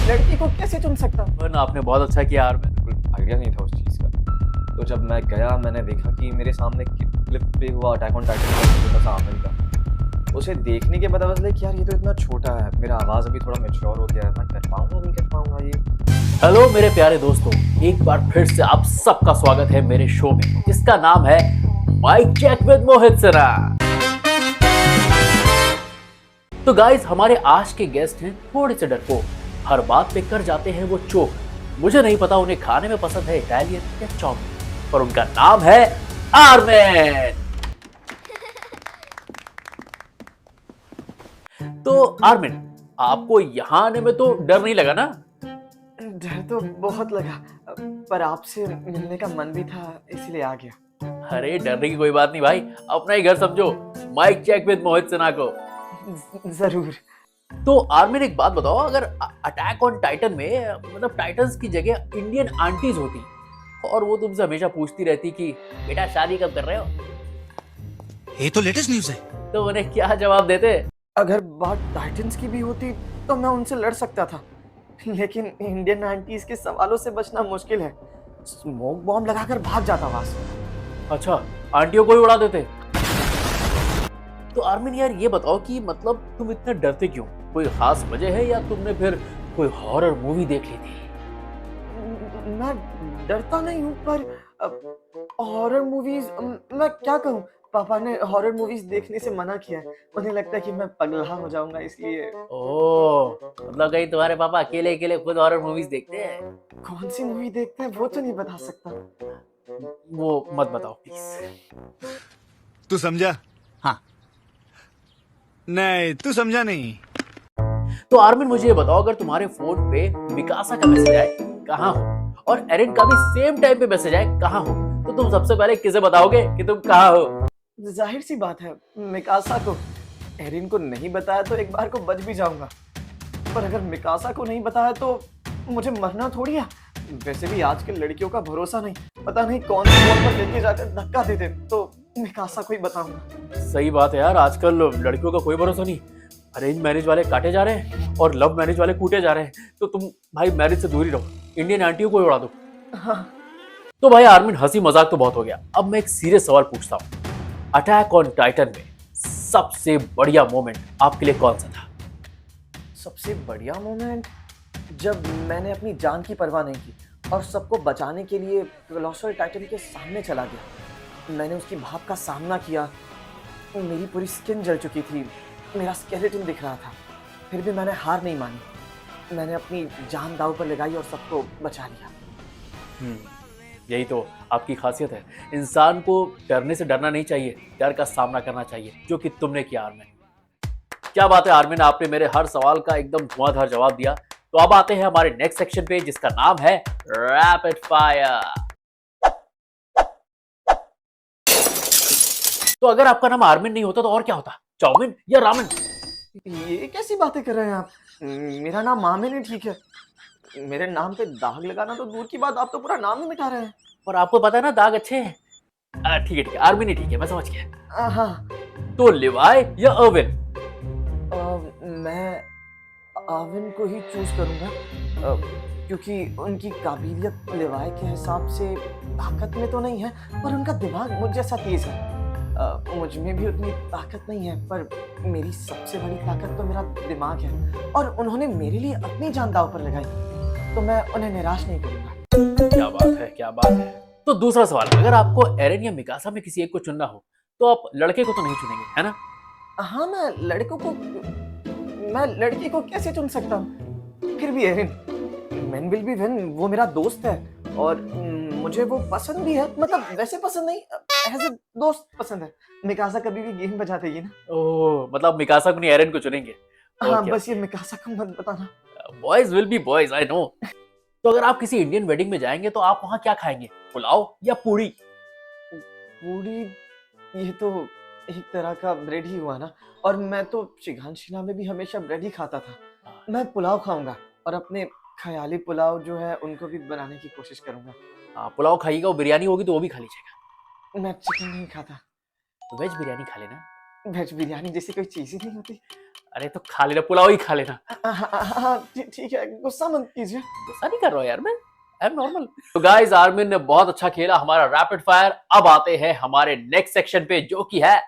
लड़की को कैसे चुन सकता हूँ? वरना आपने बहुत अच्छा किया यार। मैं आइडिया नहीं था उस चीज का। तो जब मैं गया मैंने देखा कि मेरे सामने क्लिप पे हुआ अटैक ऑन टाइटन का छोटा सा आमिर का। उसे देखने के बाद पता चला कि यार ये तो इतना छोटा है, मेरा आवाज अभी थोड़ा मैच्योर हो गया है, मैं कर पाऊंगा नहीं कर पाऊंगा ये। हेलो मेरे प्यारे दोस्तों, एक बार फिर से आप सबका स्वागत है मेरे शो में जिसका नाम है mic check with Mohit Sinha. तो गाइस, हमारे आज के गेस्ट हैं थोड़े से डरपोक, हर बात पे कर जाते हैं वो चोक। मुझे नहीं पता उन्हें खाने में पसंद है इटालियन या चाउमीन, पर उनका नाम है आर्मिन। तो आर्मिन, आपको यहाँ आने में तो डर नहीं लगा ना? डर तो बहुत लगा, पर आपसे मिलने का मन भी था इसीलिए आ गया। अरे डरने की कोई बात नहीं भाई, अपना ही घर समझो mic check with Mohit Sinha को। जरूर। तो आर्मिन, एक बात बताओ, अगर अटैक ऑन टाइटन में मतलब टाइटन्स की जगह इंडियन आंटीज होती और वो तुमसे हमेशा पूछती रहती कि बेटा शादी कब कर रहे हो, ये तो लेटेस्ट न्यूज़ है। तो उन्हें क्या जवाब देते? अगर बात टाइटन्स की भी होती तो मैं उनसे लड़ सकता था, लेकिन इंडियन आंटीज के सवालों से बचना मुश्किल है। स्मोक बॉम्ब लगाकर भाग जाता वहां से। अच्छा, आंटियों को ही उड़ा देते? तो आर्मिन यार, ये बताओ कि मतलब तुम इतने डरते क्यों? कोई खास वजह है या तुमने फिर कोई हॉरर मूवी देख ली थी? मैं डरता नहीं हूँ, पर हॉरर मूवीज मैं क्या कहूँ, पापा ने हॉरर मूवीज देखने से मना किया है। उन्हें लगता है कि मैं पगला हो जाऊंगा, इसलिए। ओह, मतलब कहीं तुम्हारे पापा अकेले अकेले खुद हॉरर मूवीज देखते हैं? कौन सी मूवी देखते हैं वो तो नहीं बता सकता। वो मत बताओ प्लीज। तू समझा? हाँ। नहीं, तू समझा नहीं। तो आर्मिन, मुझे ये बताओ, अगर तुम्हारे फोन पे मिकासा का मैसेज आए कहाँ हो, और एरिन का भी सेम टाइम पे मैसेज आए कहाँ हो, तो तुम सबसे पहले किसे बताओगे कि तुम कहाँ हो? जाहिर सी बात है, मिकासा को। एरिन को नहीं बताया तो एक बार को बच भी जाऊंगा, पर अगर मिकासा को नहीं बताया तो मुझे मरना थोड़ी है। वैसे भी आज के लड़कियों का भरोसा नहीं, पता नहीं कौन सी मोड़ पर लेके जाकर धक्का दे दे, तो मिकासा को ही बताऊंगा। सही बात है यार, आजकल लड़कियों का कोई भरोसा नहीं। अरेंज मैरिज वाले काटे जा रहे हैं और लव मैरिज वाले कूटे जा रहे हैं, तो तुम भाई मैरिज से दूर ही रहो, इंडियन आंटियों को ही उड़ा दो। हाँ। तो भाई आर्मिन, हंसी मजाक तो बहुत हो गया, अब मैं एक सीरियस सवाल पूछता हूँ। अटैक ऑन टाइटन में सबसे बढ़िया मोमेंट आपके लिए कौन सा था? सबसे बढ़िया मोमेंट जब मैंने अपनी जान की परवाह नहीं की और सबको बचाने के लिए कोलोसल टाइटन के सामने चला गया। मैंने उसकी भाप का सामना किया, मेरी पूरी स्किन जल चुकी थी, मेरा स्केलेटन दिख रहा था, फिर भी मैंने हार नहीं मानी। मैंने अपनी जान दांव पर लगाई और सबको बचा लिया। यही तो आपकी खासियत है, इंसान को डरने से डरना नहीं चाहिए, डर का सामना करना चाहिए, जो कि तुमने किया आर्मिन। क्या बात है आर्मिन, आपने मेरे हर सवाल का एकदम धुआंधार जवाब दिया। तो अब आते हैं हमारे नेक्स्ट सेक्शन पे जिसका नाम है रैपिड फायर। तो अगर आपका नाम आर्मिन नहीं होता तो और क्या होता? चाउमीन या रामेन? ये कैसी बातें कर रहे हैं आप? मेरा नाम मामे नहीं, ठीक है। मेरे नाम पे दाग लगाना तो दूर की बात, आप तो पूरा नाम ही मिटा रहे हैं। और आपको पता है ना, दाग अच्छे हैं। ठीक है ठीक है, आर्मिन ही ठीक है, मैं समझ गया। हाँ। तो लिवाई या अर्विन? मैं आविन को ही चूज करूंगा, क्योंकि उनकी काबिलियत लिवाई के हिसाब से ताकत में तो नहीं है, पर उनका दिमाग मुझ जैसा तेज है। मुझ में भी उतनी ताकत नहीं है, पर मेरी सबसे बड़ी ताकत तो मेरा दिमाग है, और उन्होंने मेरे लिए अपनी जान दांव पर लगाई, तो मैं उन्हें निराश नहीं करूंगा। क्या बात है, क्या बात है। तो दूसरा सवाल, अगर आपको एरिन या मिकासा में किसी एक को चुनना हो तो आप लड़के को तो नहीं चुनेंगे, है ना? हाँ, मैं लड़की को कैसे चुन सकता हूँ? फिर भी Erin, men will be win, वो मेरा दोस्त है और मुझे वो पसंद भी है, मतलब वैसे पसंद नहीं, एज ए दोस्त पसंद है। मिकासा कभी भी गेम बजा देगी ना। ओह, मतलब मिकासा को नहीं, एरिन को चुनेंगे? हाँ, ओके। बस ये मिकासा को मत बताना। Boys will be boys, I know. तो अगर आप किसी इंडियन वेडिंग में जाएंगे तो आप वहां क्या खाएंगे, पुलाव या पूड़ी? पूरी, ये तो एक तरह का ब्रेड ही हुआ ना, और मैं तो शिगानशिना में भी हमेशा ब्रेड ही खाता था। मैं पुलाव खाऊंगा और अपने ख्याली पुलाव जो है उनको भी बनाने की कोशिश करूंगा। हाँ, पुलाव खाइएगा, वो बिरयानी होगी तो वो भी खा लीजिएगा। मैं चिकन नहीं खाता। वेज बिरयानी खा लेना। वेज बिरयानी जैसी कोई चीज ही नहीं होती। अरे तो खा लेना, पुलाव ही खा लेना। हाँ, ठीक है, गुस्सा मत कीजिए। गुस्सा नहीं कर रहा हूँ यार मैं, आई एम नॉर्मल। तो गाइस आर्मिन ने बहुत अच्छा खेला हमारा रैपिड फायर। अब आते हैं हमारे नेक्स्ट सेक्शन पे जो कि है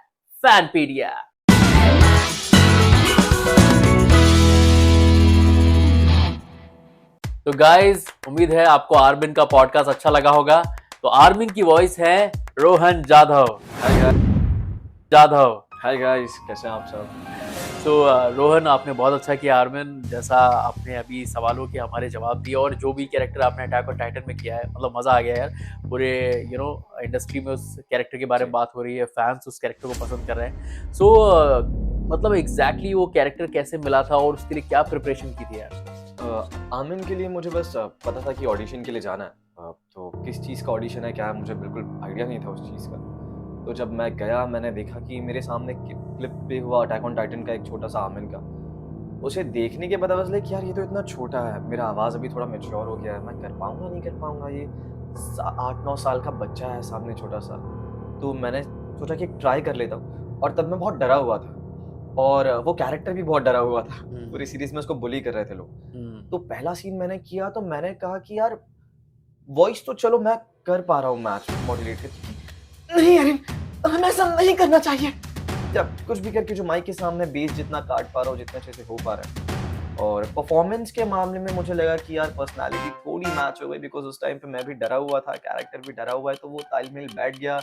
फैनपीडिया। तो गाइस उम्मीद है आपको आर्मिन का पॉडकास्ट अच्छा लगा होगा। तो आर्मिन की वॉइस है रोहन जाधव। हाय गाइस, कैसे हैं आप सब? तो रोहन आपने बहुत अच्छा किया आर्मिन, जैसा आपने अभी सवालों के हमारे जवाब दिए और जो भी कैरेक्टर आपने अटैक ऑन टाइटन में किया है, मतलब मजा आ गया यार। पूरे इंडस्ट्री में उस कैरेक्टर के बारे में बात हो रही है, फैंस उस कैरेक्टर को पसंद कर रहे हैं। सो मतलब एग्जैक्टली वो कैरेक्टर कैसे मिला था और उसके लिए क्या प्रिपरेशन की थी यार? आमिन के लिए मुझे बस पता था कि ऑडिशन के लिए जाना है। तो किस चीज़ का ऑडिशन है क्या है मुझे बिल्कुल आइडिया नहीं था उस चीज़ का। तो जब मैं गया मैंने देखा कि मेरे सामने क्लिप पे हुआ अटैक ऑन टाइटन का एक छोटा सा आमिन का। उसे देखने के बाद चला कि यार ये तो इतना छोटा है, मेरा आवाज़ अभी थोड़ा मैच्योर हो गया है, मैं कर पाऊँगा नहीं कर पाऊँगा, ये 8-9 साल का बच्चा है सामने छोटा सा। तो मैंने सोचा कि ट्राई कर लेता हूँ और तब मैं बहुत डरा हुआ था और वो कैरेक्टर भी बहुत डरा हुआ था। पूरी सीरीज में उसको बुली कर रहे थे लोग। तो पहला सीन मैंने किया तो मैंने कहा कि यार वॉइस तो चलो मैं कर पा रहा हूँ मैच मॉड्यूलेट करके, नहीं अरे हमें ऐसा नहीं करना चाहिए। जब कुछ भी करके जो माइक के सामने बेस जितना काट पा रहा हूँ, जितना अच्छे से हो पा रहा है। और परफॉर्मेंस के मामले में मुझे लगा कि यार पर्सनालिटी थोड़ी मैच हो गई, बिकॉज उस टाइम पे मैं भी डरा हुआ था, कैरेक्टर भी डरा हुआ है, तो वो तालमेल बैठ गया।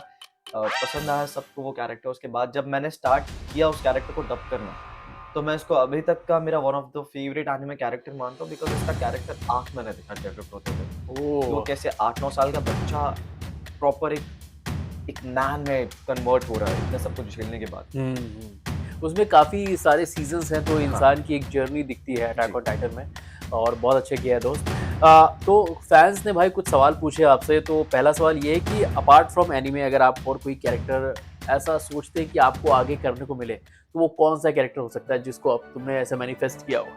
पसंद आया सबको वो कैरेक्टर। उसके बाद जब मैंने स्टार्ट किया उस कैरेक्टर को डब करना, तो मैं इसको अभी तक का मेरा one of the favourite anime character मानता हूँ, बिकॉज इसका कैरेक्टर आर्क मैंने देखा डेवलप होते हुए। वो कैसे 8-9 साल का बच्चा प्रॉपर एक मैन में कन्वर्ट हो रहा है इतना सब कुछ झेलने के बाद। उसमें काफी सारे सीजन्स हैं, तो इंसान की एक जर्नी दिखती है अटैक ऑन टाइटन में, और बहुत अच्छे किया है दोस्त। तो फैंस ने भाई कुछ सवाल पूछे आपसे। तो पहला सवाल ये है कि अपार्ट फ्रॉम एनीमे अगर आप और कोई कैरेक्टर ऐसा सोचते हैं कि आपको आगे करने को मिले, तो वो कौन सा कैरेक्टर हो सकता है जिसको अब तुमने ऐसे मैनिफेस्ट किया हो?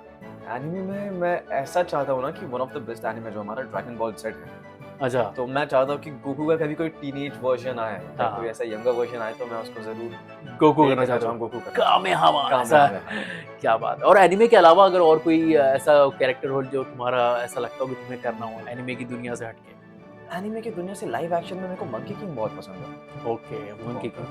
एनीमे में मैं ऐसा चाहता हूँ ना कि one of the best anime जो हमारा ड्रैगन बॉल सेट है, अच्छा, तो मैं चाहता हूँ कि गोकू का कभी कोई टीनेज वर्जन आए, हाँ। कोई ऐसा यंगर वर्जन आए, तो मैं उसको जरूर गोकू करना चाहता हूँ। गोकू करना कामेहामा, चाहता ऐसा हूँ। क्या बात है। और एनीमे के अलावा अगर और कोई ऐसा कैरेक्टर हो जो तुम्हारा ऐसा लगता हो कि तुम्हें करना हो एनीमे की दुनिया से हटके? एनीमे की दुनिया से लाइव एक्शन में मेरे को मंकी किंग बहुत पसंद है। ओके, मंकी किंग,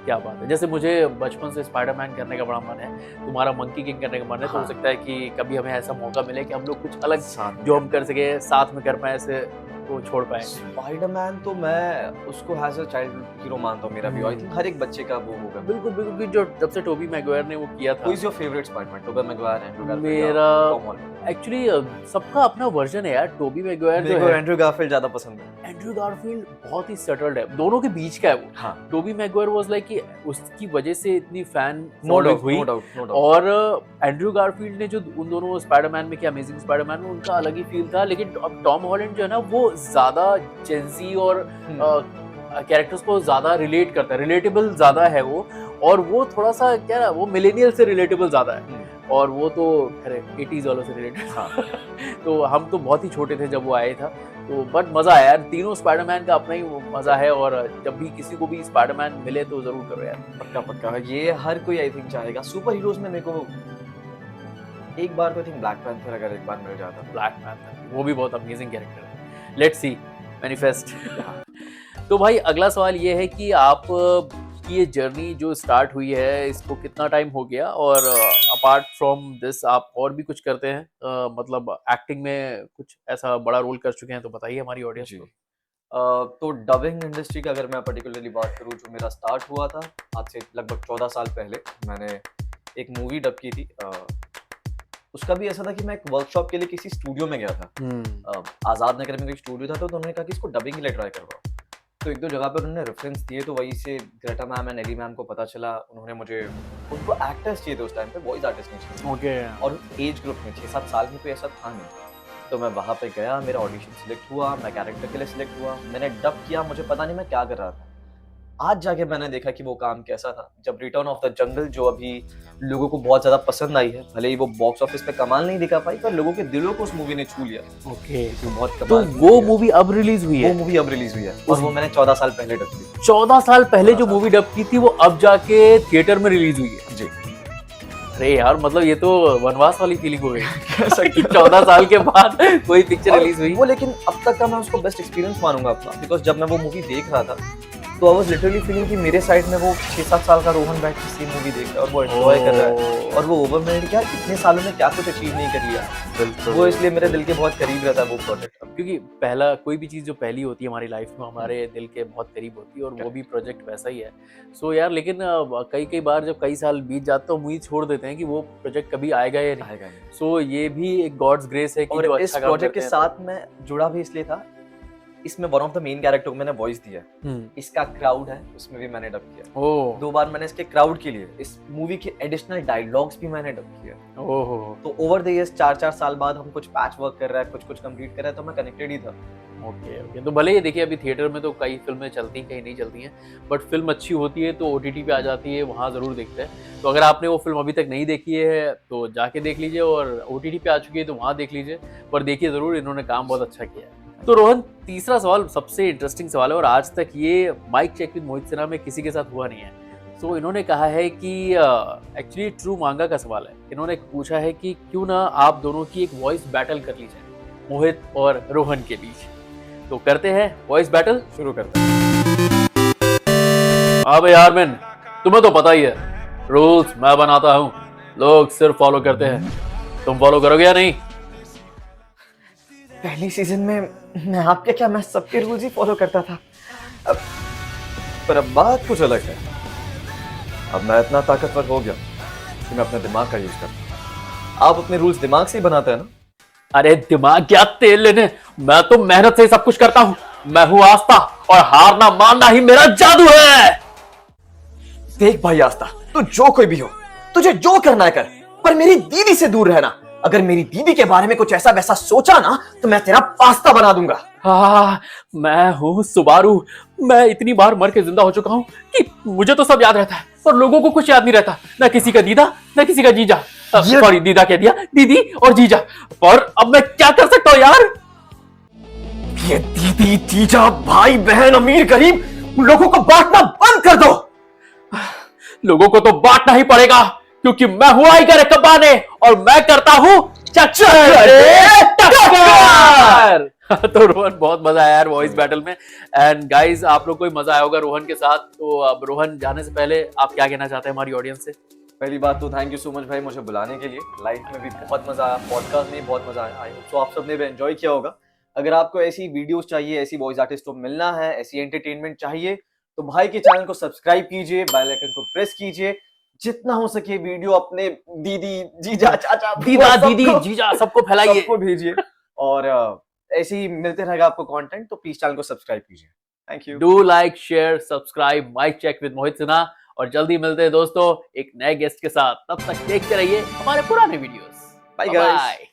क्या बात है। जैसे मुझे बचपन से स्पाइडरमैन करने का बड़ा मन है, तुम्हारा मंकी किंग करने का मन है, तो हो हाँ। सकता है कि कभी हमें ऐसा मौका मिले कि हम लोग कुछ अलग साथ जो हम कर सके साथ में कर पाए, ऐसे को छोड़ पाए। स्पाइडरमैन तो मैं उसको एज अ चाइल्ड हीरो मानता हूँ, मेरा भी। आई थिंक हर एक बच्चे का वो होगा। बिल्कुल बिल्कुल, कि जो जब से टोबी मैगवायर ने वो किया था। Who is your favourite Spiderman? Tobey Maguire, Andrew Garfield, मेरा टॉम हॉलैंड? एक्चुअली सबका अपना वर्जन है यार। टोबी मैगवायर जो मेरे को है, एंड्रू गारफील्ड ज्यादा पसंद है। एंड्रू गारफील्ड बहुत ही सेटल्ड है, दोनों के बीच का है वो। हाँ, टोबी मैगवायर वाज लाइक कि उसकी वजह से इतनी फैन नो फॉलोइंग डाउट, हुई, नो डाउट, नो डाउट। और एंड्रू गारफील्ड ने जो उन दोनों स्पाइडरमैन में किया, अमेजिंग स्पाइडरमैन में, उनका अलग ही फील था। लेकिन अब टॉम हॉलैंड जो है ना, वो ज्यादा जेंजी और कैरेक्टर्स को ज्यादा रिलेट करता है, रिलेटेबल ज्यादा है वो। और वो थोड़ा सा क्या ना, वो मिलेनियल से रिलेटेबल ज्यादा है, और वो तो अरे 80s वालों से रिलेटेड। हाँ। तो हम तो बहुत ही छोटे थे जब वो आया था, तो बट मजा आया यार। तीनों स्पाइडरमैन का अपना ही मजा है, और जब भी किसी को भी स्पाइडरमैन मिले तो जरूर करो यार। पक्का पक्का, ये हर कोई आई थिंक चाहेगा। सुपर हीरोज में मेरे को एक बार तो आई थिंक ब्लैक पैंथर अगर एक बार मिल जाता। ब्लैक पैंथर वो भी बहुत अमेजिंग कैरेक्टर है। Let's see manifest. तो भाई अगला सवाल ये है कि आप की ये जर्नी जो स्टार्ट हुई है, इसको कितना टाइम हो गया, और अपार्ट फ्रॉम दिस आप और भी कुछ करते हैं? मतलब एक्टिंग में कुछ ऐसा बड़ा रोल कर चुके हैं तो बताइए हमारी ऑडियंस जी। को। तो डबिंग इंडस्ट्री का अगर मैं पर्टिकुलरली बात करूँ, जो मेरा स्टार्ट हुआ था आज से लगभग 14 साल पहले, मैंने एक मूवी डब की थी। उसका भी ऐसा था कि मैं एक वर्कशॉप के लिए किसी स्टूडियो में गया था। आज़ाद नगर में कोई स्टूडियो था, तो उन्होंने कहा कि इसको डबिंग के लिए ट्राई करवाओ। तो एक दो जगह पे उन्होंने रेफरेंस दिए, तो वहीं से Greta ma'am and Ellie ma'am को पता चला। उन्होंने मुझे, उनको एक्टर्स चाहिए थे उस टाइम पे, वॉइस आर्टिस्ट नहीं चाहिए। ओके, और एज ग्रुप में 6-7 साल में कोई ऐसा था नहीं। तो मैं वहाँ पे गया, मेरा ऑडिशन सिलेक्ट हुआ, मैं कैरेक्टर के लिए सिलेक्ट हुआ, मैंने डब किया। मुझे पता नहीं मैं क्या कर रहा था, आज जाके मैंने देखा कि वो काम कैसा था। जब रिटर्न ऑफ द जंगल जो अभी लोगों को बहुत ज्यादा पसंद आई है, भले ही वो बॉक्स ऑफिस पे कमाल नहीं दिखा पाई, पर लोगों के दिलों को उस मूवी ने छू लिया। ओके, वो बहुत तो कमाल वो मूवी अब रिलीज हुई वो है? मूवी अब रिलीज हुई है और वो मैंने 14 साल पहले डब की। 14 साल पहले जो मूवी डब की थी वो अब जाके थिएटर में रिलीज हुई है। जी। अरे यार, मतलब ये तो वनवास वाली फीलिंग हो गई कि 14 साल के बाद कोई पिक्चर रिलीज हुई। वो लेकिन अब तक का मैं उसको बेस्ट एक्सपीरियंस मानूंगा अपना, बिकॉज जब मैं वो मूवी देख रहा था तो आई वाज लिटरली फीलिंग कि मेरे साइड में वो 6-7 साल का रोहन बैठ के सेम मूवी देख रहा है और वो एंजॉय कर रहा है और वो ओवरवेल्ड क्या इतने सालों में क्या कुछ अचीव नहीं कर लिया। वो इसलिए मेरे दिल के बहुत करीब रहता है वो प्रोजेक्ट। क्योंकि पहला कोई भी चीज़ जो पहली होती है हमारी लाइफ में हमारे दिल के बहुत करीब होती है और वो भी प्रोजेक्ट वैसा ही है। सो यार, लेकिन कई बार जब कई साल बीत जाते तो उम्मीद छोड़ देते हैं कि वो प्रोजेक्ट कभी आएगा या नहीं। सो ये भी एक गॉड्स ग्रेस है कि जो और इस अच्छा काम प्रोजेक्ट के करते हैं। साथ मैं जुड़ा भी इसलिए था, इसमें one of the main character को मैंने वॉइस दिया है। इसका क्राउड है, उसमें भी मैंने डब किया। ओह 2 बार मैंने इसके क्राउड के लिए इस मूवी के एडिशनल डायलॉग्स भी मैंने डब किया। ओहो, तो ओवर द इयर्स 4-4 साल बाद हम कुछ पैच वर्क कर रहा है, कुछ कंप्लीट कर रहा है, तो मैं कनेक्टेड ही था। Okay okay. तो भले ये देखिए अभी थिएटर में तो कई फिल्में चलती हैं, कहीं नहीं चलती हैं, बट फिल्म अच्छी होती है तो ओटीटी पे आ जाती है, वहाँ ज़रूर देखते हैं। तो अगर आपने वो फिल्म अभी तक नहीं देखी है तो जाके देख लीजिए, और ओटीटी पे आ चुकी है तो वहाँ देख लीजिए, पर देखिए ज़रूर, इन्होंने काम बहुत अच्छा किया है। तो रोहन, तीसरा सवाल सबसे इंटरेस्टिंग सवाल है और आज तक ये mic check with Mohit Sinha में किसी के साथ हुआ नहीं है। सो इन्होंने कहा है कि एक्चुअली ट्रू मांगा का सवाल है। इन्होंने पूछा है कि क्यों ना आप दोनों की एक वॉइस बैटल कर ली जाए मोहित और रोहन के बीच। तो करते हैं वॉइस बैटल, शुरू करते हैं। हाँ भाई आर्मिन, तुम्हें तो पता ही है रूल्स मैं बनाता हूँ, लोग सिर्फ फॉलो करते हैं। तुम फॉलो करोगे या नहीं? पहली सीजन में मैं आपके क्या, मैं सबके रूल्स ही फॉलो करता था। पर अब बात कुछ अलग है। अब मैं इतना ताकतवर हो गया कि मैं अपने दिमाग का यूज करता हूँ। आप अपने रूल्स दिमाग से ही बनाते हैं ना? अरे दिमाग क्या तेल लेने, मैं तो मेहनत से सब कुछ करता हूँ। मैं हूँ आस्था और हारना मानना ही मेरा जादू है। देख भाई आस्था, तू जो कोई भी हो, तुझे जो करना है कर, पर मेरी दीदी से दूर रहना। अगर मेरी दीदी के बारे में कुछ ऐसा वैसा सोचा ना तो मैं तेरा पास्ता बना दूंगा। मैं हूँ सुबारू। मैं इतनी बार मर के जिंदा हो चुका हूँ कि मुझे तो सब याद रहता है, पर लोगों को कुछ याद नहीं रहता। न किसी का दीदा, न किसी का जीजा। सॉरी, दीदा कह दिया, दीदी और जीजा। पर अब मैं क्या कर सकता हूँ यार? ये दीदी, जीजा, भाई बहन, अमीर गरीब, उन लोगों को बांटना बंद कर दो। लोगों को तो बांटना ही पड़ेगा, क्योंकि मैं हूं आइगर कबाने और मैं करता हूं चक्कर। तो रोहन, बहुत मजा आया यार वॉइस बैटल में। एंड गाइस, आप लोग को भी मजा आया होगा रोहन के साथ। तो अब रोहन जाने से पहले आप क्या कहना चाहते हैं हमारी ऑडियंस से? पहली बात तो थैंक यू सो मच भाई मुझे बुलाने के लिए। लाइफ में भी बहुत मजा आया, पॉडकास्ट में भी बहुत मजा आया। आई होप सो आप सबने भी एंजॉय किया होगा। अगर आपको ऐसी वीडियोस चाहिए, ऐसी वॉइस आर्टिस्ट को मिलना है, ऐसी एंटरटेनमेंट चाहिए, तो भाई के चैनल को सब्सक्राइब कीजिए, बेल आइकन को प्रेस कीजिए। जितना हो सके वीडियो अपने दीदी, जीजा, चाचा, दीदा, दीदी, जीजा सबको फैलाइए, सबको भेजिए। और ऐसे ही मिलते रहेगा आपको कंटेंट, तो प्लीज चैनल को सब्सक्राइब कीजिए। Thank you. Do like, share, subscribe mic check with Mohit Sinha. और जल्दी मिलते हैं दोस्तों एक नए गेस्ट के साथ। तब तक देखते रहिए हमारे पुराने वीडियोस। Bye guys. बाय।